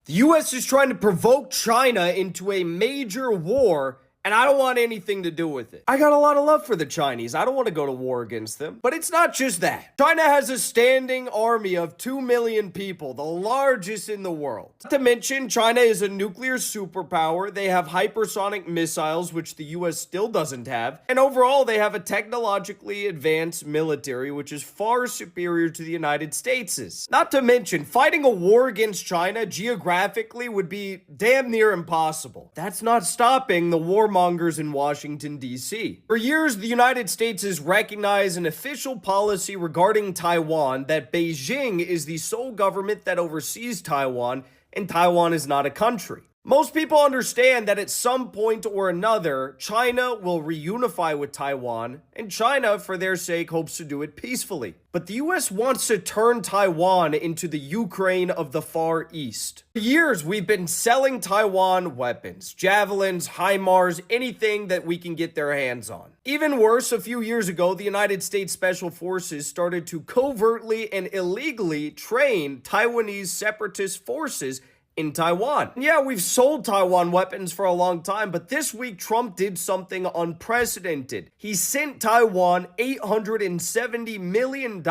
The US is trying to provoke China into a major war, and I don't want anything to do with it. I got a lot of love for the Chinese. I don't want to go to war against them. But it's not just that. China has a standing army of 2 million people, the largest in the world. Not to mention, China is a nuclear superpower. They have hypersonic missiles, which the US still doesn't have. And overall, they have a technologically advanced military, which is far superior to the United States'. Not to mention, fighting a war against China geographically would be damn near impossible. That's not stopping the warmongers in Washington, D.C. For years, the United States has recognized an official policy regarding Taiwan that Beijing is the sole government that oversees Taiwan, and Taiwan is not a country. Most people understand that at some point or another, China will reunify with Taiwan, and China, for their sake, hopes to do it peacefully. But the US wants to turn Taiwan into the Ukraine of the Far East. For years, we've been selling Taiwan weapons, javelins, HIMARS, anything that we can get their hands on. Even worse, a few years ago, the United States Special Forces started to covertly and illegally train Taiwanese separatist forces in Taiwan. Yeah, we've sold Taiwan weapons for a long time, but this week Trump did something unprecedented. He sent Taiwan $870 million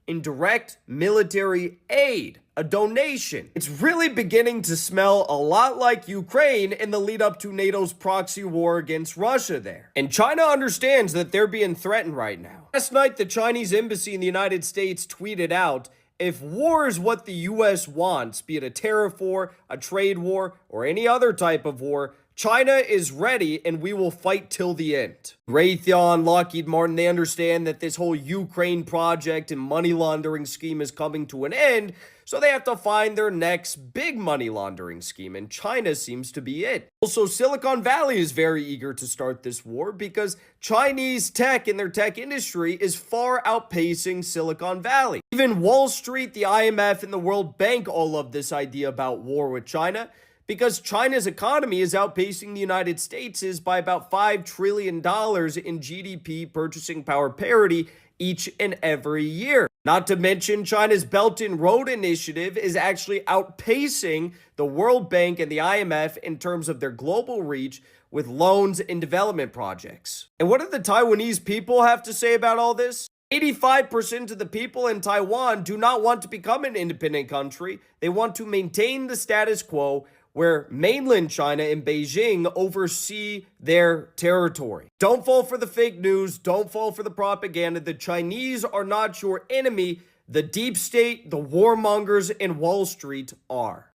in direct military aid, a donation. It's really beginning to smell a lot like Ukraine in the lead up to NATO's proxy war against Russia there. And China understands that they're being threatened right now. Last night, the Chinese embassy in the United States tweeted out, "If war is what the US wants, be it a tariff war, a trade war, or any other type of war, China is ready and we will fight till the end." Raytheon, Lockheed Martin, they understand that this whole Ukraine project and money laundering scheme is coming to an end, so they have to find their next big money laundering scheme, and China seems to be it. Also, Silicon Valley is very eager to start this war because Chinese tech and their tech industry is far outpacing Silicon Valley. Even Wall Street, the IMF, and the World Bank all love this idea about war with China, because China's economy is outpacing the United States' by about $5 trillion in GDP purchasing power parity each and every year. Not to mention, China's Belt and Road Initiative is actually outpacing the World Bank and the IMF in terms of their global reach with loans and development projects. And what do the Taiwanese people have to say about all this? 85% of the people in Taiwan do not want to become an independent country. They want to maintain the status quo where mainland China and Beijing oversee their territory. Don't fall for the fake news. Don't fall for the propaganda. The Chinese are not your enemy. The deep state, the warmongers, and Wall Street are.